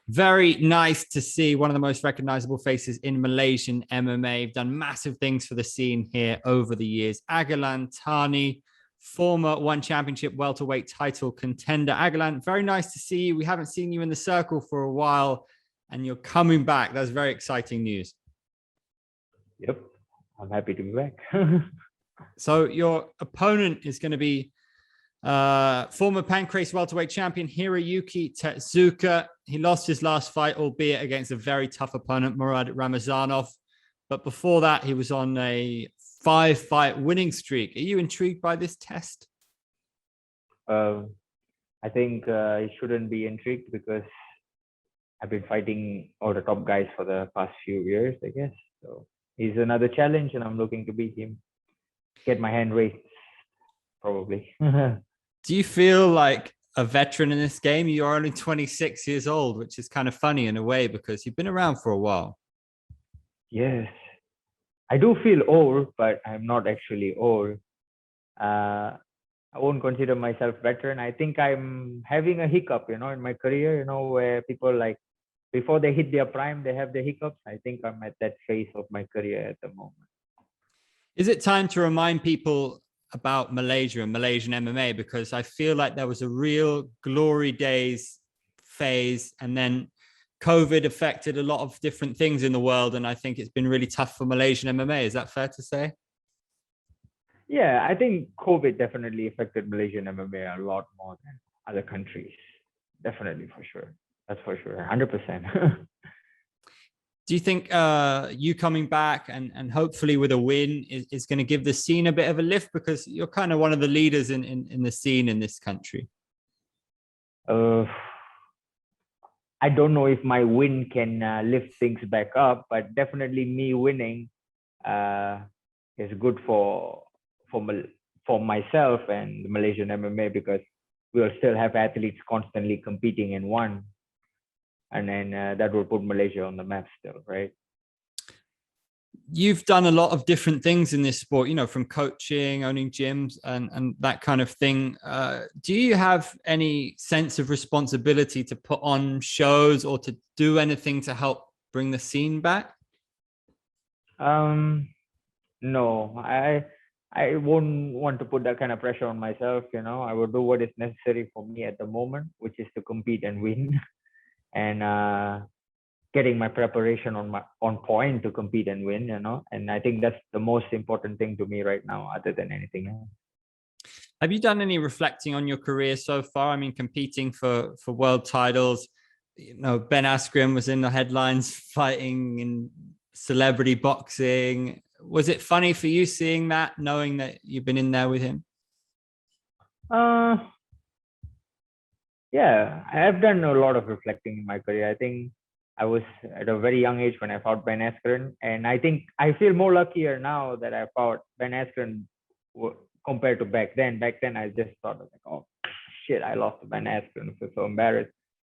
Very nice to see one of the most recognizable faces in Malaysian MMA. You've done massive things for the scene here over the years. Agilan Thani, former One Championship welterweight title contender. Agilan, very nice to see you. We haven't seen you in the circle for a while, and you're coming back. That's very exciting news. Yep, I'm happy to be back. So your opponent is going to be former Pancrase welterweight champion Hiroyuki Tetsuka. He lost his last fight, albeit against a very tough opponent, Murad Ramazanov. But before that, he was on a 5-fight winning streak. Are you intrigued by this test? I think I shouldn't be intrigued because I've been fighting all the top guys for the past few years, I guess. So he's another challenge, and I'm looking to beat him. Get my hand raised, probably. Do you feel like a veteran in this game? You're only 26 years old, which is kind of funny in a way because you've been around for a while. Yes, I do feel old, but I'm not actually old. I won't consider myself veteran. I think I'm having a hiccup, in my career, where people like before they hit their prime, they have the hiccups. I think I'm at that phase of my career at the moment. Is it time to remind people about Malaysia and Malaysian MMA? Because I feel like there was a real glory days phase, and then COVID affected a lot of different things in the world. And I think it's been really tough for Malaysian MMA. Is that fair to say? Yeah, I think COVID definitely affected Malaysian MMA a lot more than other countries. Definitely, for sure. That's for sure. 100%. Do you think you coming back and hopefully with a win is going to give the scene a bit of a lift, because you're kind of one of the leaders in the scene in this country? I don't know if my win can lift things back up, but definitely me winning is good for myself and the Malaysian MMA, because we'll still have athletes constantly competing in one. And then that will put Malaysia on the map still, right? You've done a lot of different things in this sport, from coaching, owning gyms and that kind of thing. Do you have any sense of responsibility to put on shows or to do anything to help bring the scene back? No, I won't want to put that kind of pressure on myself. I will do what is necessary for me at the moment, which is to compete and win. And getting my preparation on point to compete and win, and I think that's the most important thing to me right now, other than anything else. Have you done any reflecting on your career so far? I mean, competing for world titles, Ben Askren was in the headlines fighting in celebrity boxing. Was it funny for you seeing that, knowing that you've been in there with him? Yeah, I have done a lot of reflecting in my career. I think I was at a very young age when I fought Ben Askren, and I think I feel more luckier now that I fought Ben Askren compared to back then. Back then, I just thought like, oh shit, I lost to Ben Askren, I feel so embarrassed.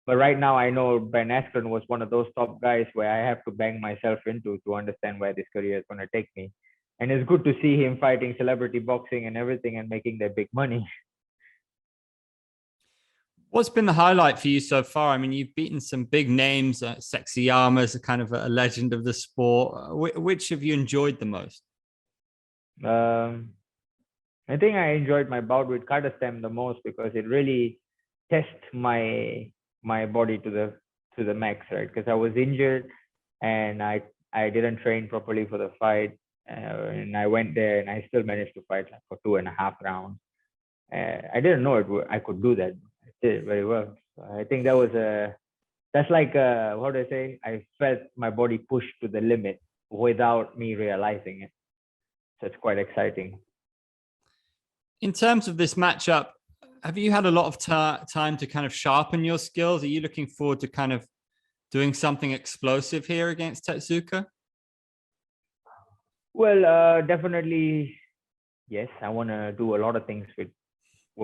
But right now, I know Ben Askren was one of those top guys where I have to bang myself into to understand where this career is going to take me. And it's good to see him fighting celebrity boxing and everything and making that big money. What's been the highlight for you so far? I mean, you've beaten some big names. Sexy Yama is a kind of a legend of the sport. Which have you enjoyed the most? I think I enjoyed my bout with Kardastem the most because it really tested my body to the max, right? Because I was injured and I didn't train properly for the fight, and I went there and I still managed to fight like for 2.5 rounds. I didn't know I could do that. Did very well. So I think that's like what do I say? I felt my body pushed to the limit without me realizing it. So it's quite exciting. In terms of this matchup, have you had a lot of time to kind of sharpen your skills? Are you looking forward to kind of doing something explosive here against Tetsuka? Well, definitely, yes. I want to do a lot of things with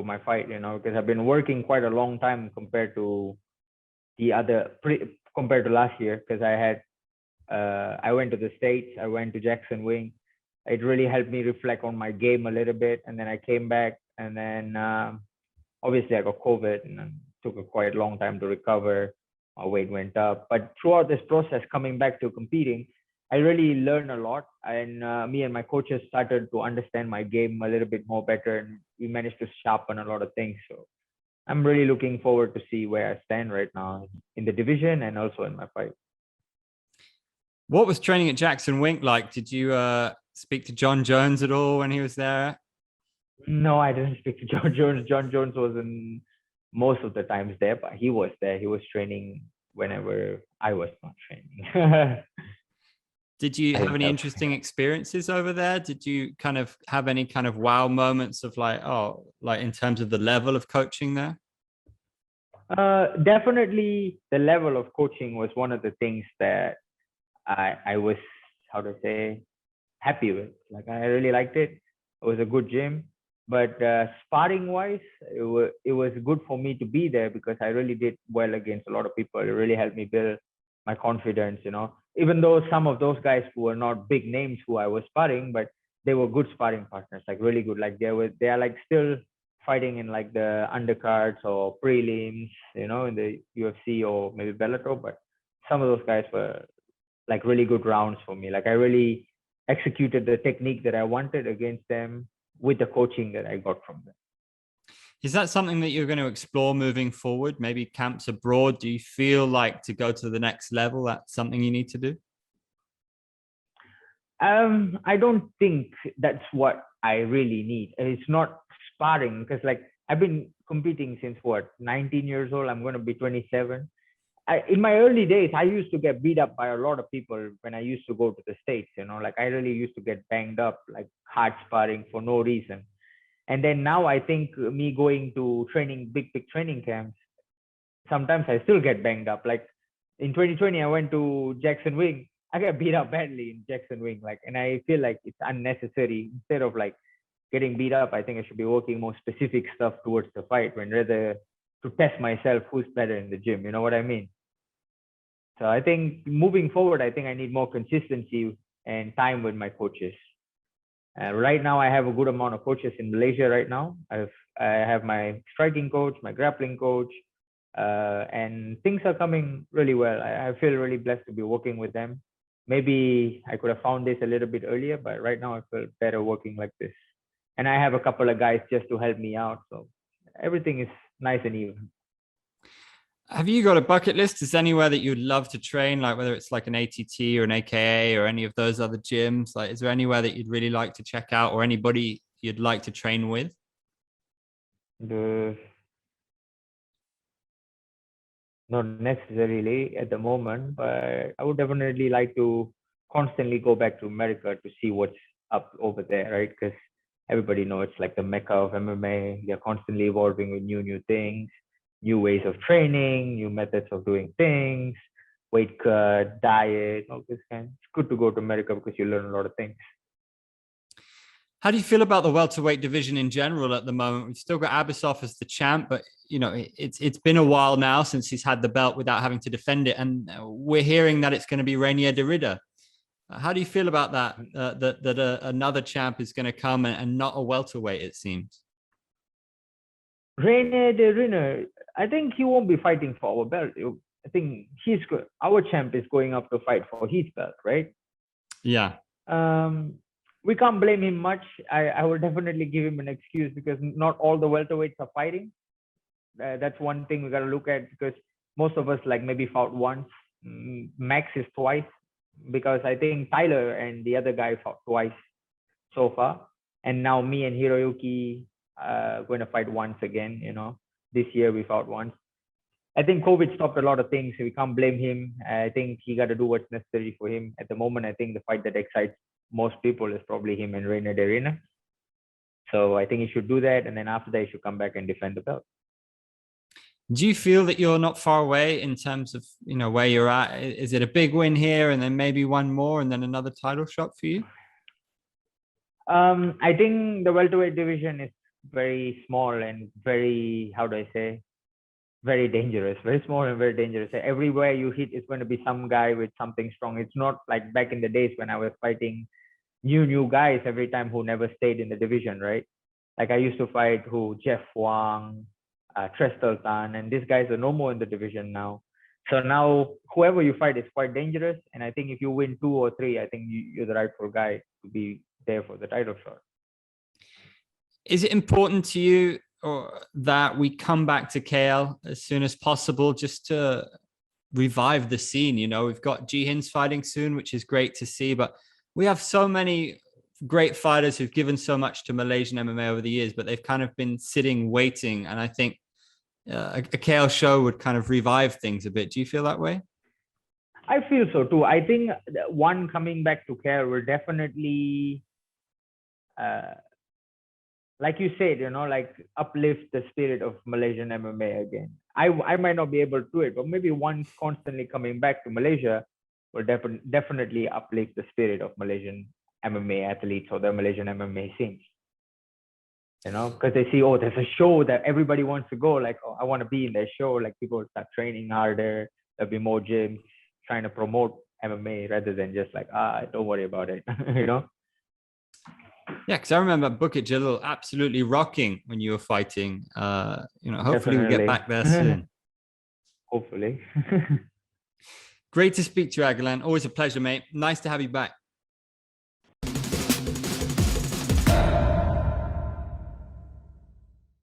my fight, because I've been working quite a long time compared to compared to last year, because I went to the States, I went to Jackson Wing. It really helped me reflect on my game a little bit, and then I came back, and then obviously I got COVID and it took a quite long time to recover. my weight went up. But throughout this process, coming back to competing, I really learned a lot. And me and my coaches started to understand my game a little bit more better. And we managed to sharpen a lot of things. So I'm really looking forward to see where I stand right now in the division and also in my fight. What was training at Jackson Wink like? Did you speak to John Jones at all when he was there? No, I didn't speak to John Jones. John Jones wasn't most of the times there, but he was there. He was training whenever I was not training. Did you I have didn't any help. interesting experiences over there? Did you kind of have any kind of wow moments of like, oh, like in terms of the level of coaching there? Definitely the level of coaching was one of the things that I was, how to say, happy with. Like I really liked it. It was a good gym. But sparring wise, it was good for me to be there because I really did well against a lot of people. It really helped me build my confidence, even though some of those guys who were not big names who I was sparring, but they were good sparring partners, like really good. Like they are like still fighting in like the undercards or prelims, in the UFC or maybe Bellator. But some of those guys were like really good rounds for me. Like I really executed the technique that I wanted against them with the coaching that I got from them. Is that something that you're going to explore moving forward? Maybe camps abroad? Do you feel like to go to the next level, that's something you need to do? I don't think that's what I really need. It's not sparring because like I've been competing since what 19 years old. I'm going to be 27. In my early days, I used to get beat up by a lot of people when I used to go to the States, like I really used to get banged up, like hard sparring for no reason. And then now I think me going to training, big training camps, sometimes I still get banged up. Like in 2020, I went to Jackson Wing. I got beat up badly in Jackson Wing. Like, and I feel like it's unnecessary. Instead of like getting beat up, I think I should be working more specific stuff towards the fight when rather to test myself who's better in the gym. You know what I mean? So I think moving forward, I think I need more consistency and time with my coaches. Right now, I have a good amount of coaches in Malaysia. Right now, I have my striking coach, my grappling coach, and things are coming really well. I feel really blessed to be working with them. Maybe I could have found this a little bit earlier, but right now I feel better working like this. And I have a couple of guys just to help me out, so everything is nice and even. Have you got a bucket list? Is there anywhere that you'd love to train, like whether it's like an ATT or an AKA or any of those other gyms? Like, is there anywhere that you'd really like to check out or anybody you'd like to train with? The Not necessarily at the moment, but I would definitely like to constantly go back to America to see what's up over there, right? Because everybody knows it's like the mecca of MMA. They're constantly evolving with new things, new ways of training, new methods of doing things, weight cut, diet, all this kind. It's good to go to America because you learn a lot of things. How do you feel about the welterweight division in general at the moment? We've still got Abasov as the champ, but it's been a while now since he's had the belt without having to defend it, and we're hearing that it's going to be Rainier de Ridder. How do you feel about that? That another champ is going to come and not a welterweight, it seems. Rainier de Ridder, I think he won't be fighting for our belt. I think our champ is going up to fight for his belt, right? Yeah. We can't blame him much. I will definitely give him an excuse because not all the welterweights are fighting. That's one thing we got to look at because most of us like maybe fought once. Max is twice because I think Tyler and the other guy fought twice so far. And now me and Hiroyuki going to fight once again. This year we fought once. I think COVID stopped a lot of things. So we can't blame him. I think he got to do what's necessary for him. At the moment, I think the fight that excites most people is probably him and Rainier de Ridder. So I think he should do that. And then after that, he should come back and defend the belt. Do you feel that you're not far away in terms of, where you're at? Is it a big win here and then maybe one more and then another title shot for you? I think the welterweight division is very small and very, how do I say, very dangerous, very small and very dangerous. Everywhere you hit is going to be some guy with something strong. It's not like back in the days when I was fighting new guys every time who never stayed in the division, right? Like I used to fight Jeff Wang, Trestle Tan, and these guys are no more in the division now. So now whoever you fight is quite dangerous. And I think if you win 2 or 3, I think you're the rightful guy to be there for the title shot. Is it important to you or that we come back to KL as soon as possible just to revive the scene? You know, we've got Jihin's fighting soon, which is great to see, but we have so many great fighters who've given so much to Malaysian MMA over the years, but they've kind of been sitting, waiting. And I think a KL show would kind of revive things a bit. Do you feel that way? I feel so too. I think one coming back to KL will definitely, like you said, you know, like uplift the spirit of Malaysian MMA again. I might not be able to do it, but maybe one constantly coming back to Malaysia will definitely uplift the spirit of Malaysian MMA athletes or the Malaysian MMA scene. You know, because they see, oh, there's a show that everybody wants to go. Like, oh, I want to be in that show. Like, people start training harder. There'll be more gyms trying to promote MMA rather than just like, don't worry about it. You know? Yeah, because I remember Bukit Jalil absolutely rocking when you were fighting. You know, hopefully we get back there soon. Hopefully. Great to speak to you, Agilan. Always a pleasure, mate. Nice to have you back.